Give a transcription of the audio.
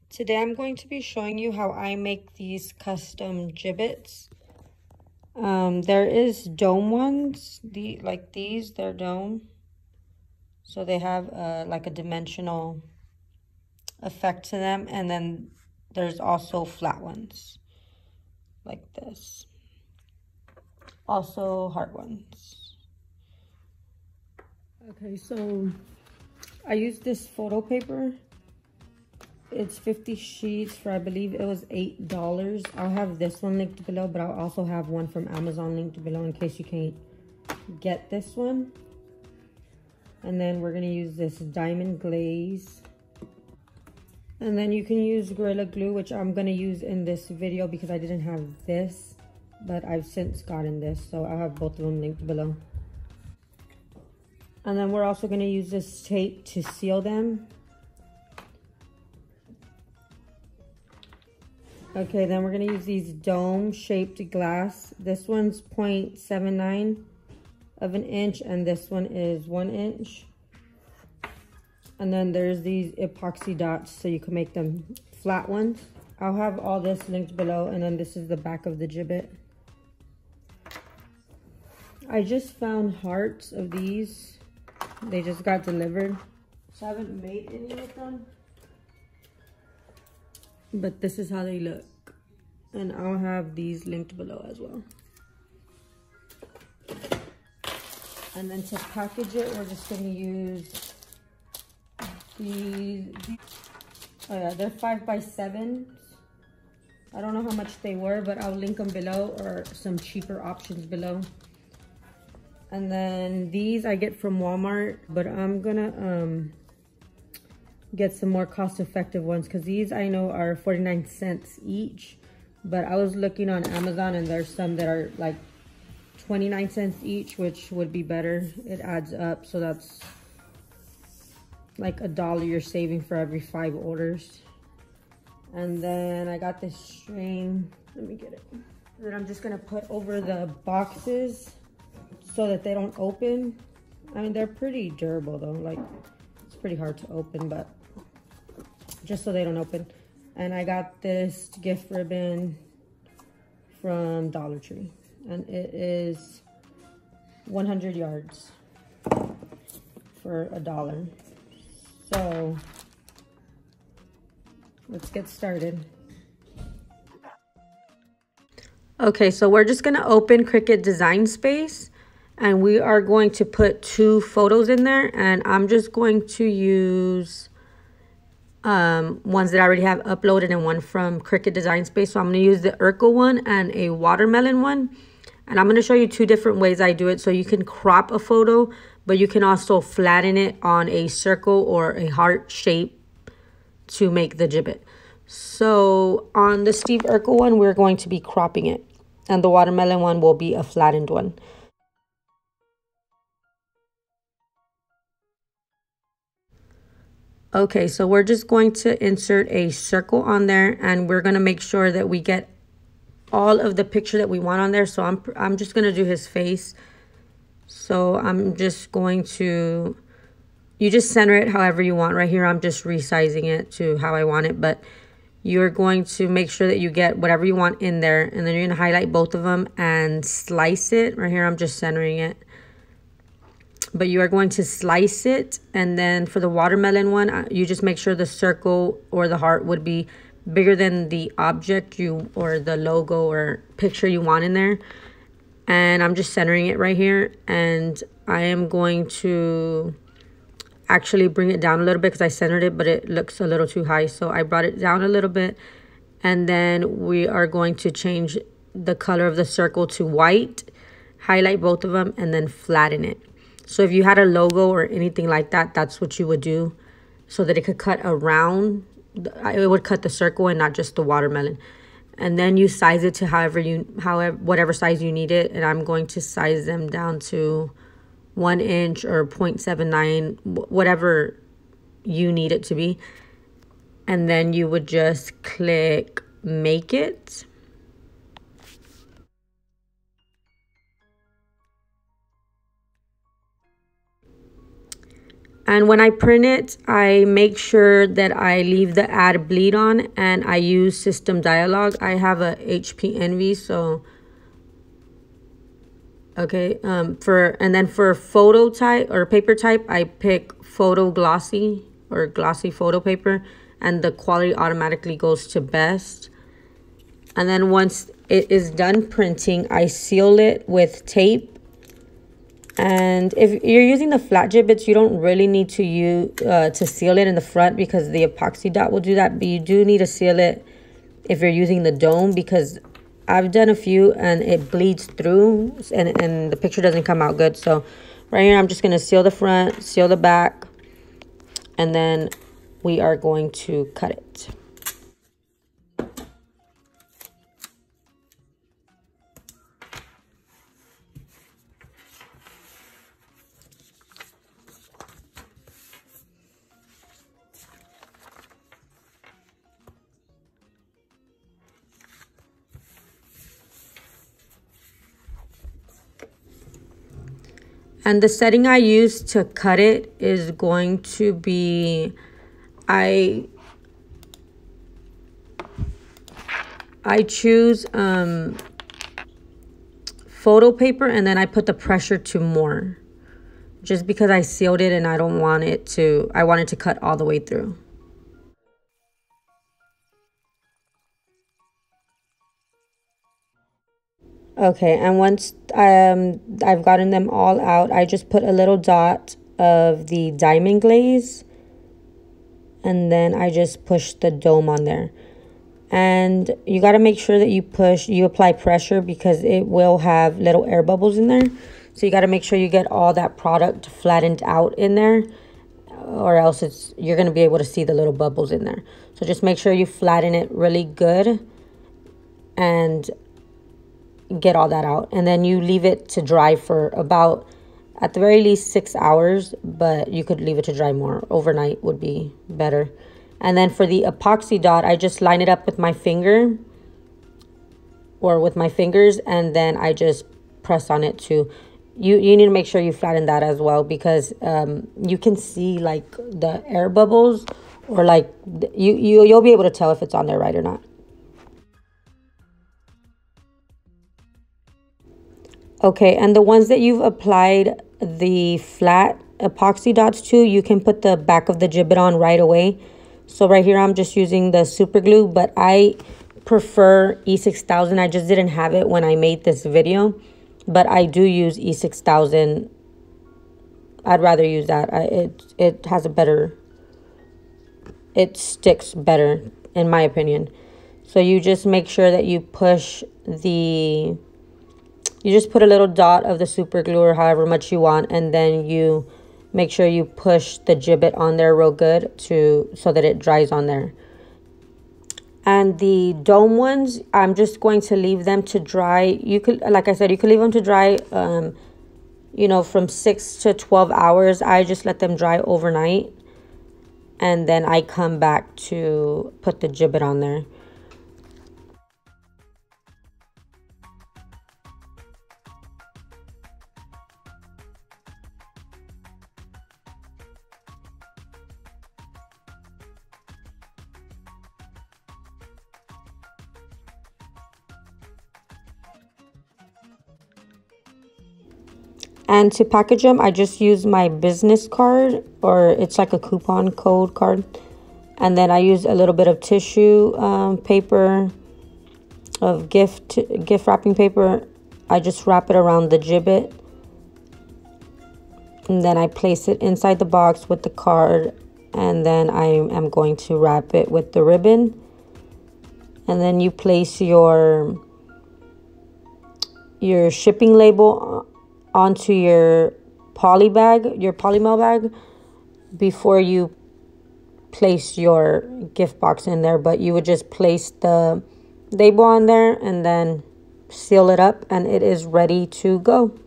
Today I'm going to be showing you how I make these custom jibbitz. There is dome ones, like these, they're dome. So they have like a dimensional effect to them. And then there's also flat ones, like this. Also heart ones. Okay, so I used this photo paper. It's 50 sheets for, I believe it was $8. I'll have this one linked below, but I'll also have one from Amazon linked below in case you can't get this one. And then we're gonna use this diamond glaze. And then you can use Gorilla Glue, which I'm gonna use in this video because I didn't have this, but I've since gotten this, so I'll have both of them linked below. And then we're also gonna use this tape to seal them. Okay, then we're gonna use these dome-shaped glass. This one's 0.79 of an inch, and this one is 1 inch. And then there's these epoxy dots, so you can make them flat ones. I'll have all this linked below, and then this is the back of the gibbet. I just found hearts of these. They just got delivered, so I haven't made any with them. But this is how they look. And I'll have these linked below as well. And then to package it, we're just gonna use these. Oh yeah, they're 5x7s. I don't know how much they were, but I'll link them below, or some cheaper options below. And then these I get from Walmart, but I'm gonna get some more cost-effective ones because these I know are 49 cents each, but I was looking on Amazon and there's some that are like 29 cents each, which would be better. It adds up, so that's like $1 you're saving for every 5 orders. And then I got this string, let me get it, that I'm just gonna put over the boxes so that they don't open. I mean, they're pretty durable though, like it's pretty hard to open, but just so they don't open. And I got this gift ribbon from Dollar Tree, and it is 100 yards for $1. So let's get started. Okay, so we're just gonna open Cricut Design Space, and we are going to put 2 photos in there, and I'm just going to use ones that I already have uploaded and one from Cricut Design Space. So I'm going to use the Urkel one and a watermelon one, and I'm going to show you 2 different ways I do it. So you can crop a photo, but you can also flatten it on a circle or a heart shape to make the gibbet. So on the Steve Urkel one, we're going to be cropping it, and the watermelon one will be a flattened one. Okay, so we're just going to insert a circle on there, and we're going to make sure that we get all of the picture that we want on there. So I'm just going to do his face. So I'm just going to, you just center it however you want. Right here, I'm just resizing it to how I want it, but you're going to make sure that you get whatever you want in there, and then you're going to highlight both of them and slice it. Right here, I'm just centering it. But you are going to slice it, and then for the watermelon one, you just make sure the circle or the heart would be bigger than the object or the logo or picture you want in there. And I'm just centering it right here, and I am going to actually bring it down a little bit because I centered it, but it looks a little too high, so I brought it down a little bit. And then we are going to change the color of the circle to white, highlight both of them, and then flatten it. So if you had a logo or anything like that, that's what you would do, so that it could cut around. It would cut the circle and not just the watermelon. And then you size it to whatever size you need it. And I'm going to size them down to 1 inch or 0.79, whatever you need it to be. And then you would just click Make It. And when I print it, I make sure that I leave the add bleed on, and I use System Dialog. I have a HP Envy, so okay. And then for photo type or paper type, I pick photo glossy or glossy photo paper, and the quality automatically goes to best. And then once it is done printing, I seal it with tape. And if you're using the flat jibbitz, you don't really need to seal it in the front, because the epoxy dot will do that. But you do need to seal it if you're using the dome, because I've done a few and it bleeds through and the picture doesn't come out good. So right here, I'm just going to seal the front, seal the back, and then we are going to cut it. And the setting I use to cut it is going to be, I choose photo paper, and then I put the pressure to more, just because I sealed it and I don't want it to, I want it to cut all the way through. Okay, and once I've gotten them all out, I just put a little dot of the diamond glaze, and then I just push the dome on there. And you got to make sure that you apply pressure, because it will have little air bubbles in there. So you got to make sure you get all that product flattened out in there, or else you're going to be able to see the little bubbles in there. So just make sure you flatten it really good and get all that out, and then you leave it to dry for about, at the very least, 6 hours, but you could leave it to dry more. Overnight would be better. And then for the epoxy dot, I just line it up with my finger or with my fingers, and then I just press on it too. You need to make sure you flatten that as well, because you can see like the air bubbles, or like you'll be able to tell if it's on there right or not. Okay, and the ones that you've applied the flat epoxy dots to, you can put the back of the gibbet on right away. So right here, I'm just using the super glue, but I prefer E6000. I just didn't have it when I made this video, but I do use E6000. I'd rather use that. It has a better, it sticks better, in my opinion. So you just make sure that you push the, you just put a little dot of the super glue or however much you want, and then you make sure you push the gibbet on there real good so that it dries on there. And the dome ones, I'm just going to leave them to dry. You could, like I said, you could leave them to dry, you know, from 6 to 12 hours. I just let them dry overnight, and then I come back to put the gibbet on there. And to package them, I just use my business card, or it's like a coupon code card. And then I use a little bit of tissue paper, of gift wrapping paper. I just wrap it around the gibbet. And then I place it inside the box with the card. And then I am going to wrap it with the ribbon. And then you place your shipping label onto your poly bag, your polymail bag, before you place your gift box in there. But you would just place the label on there and then seal it up, and it is ready to go.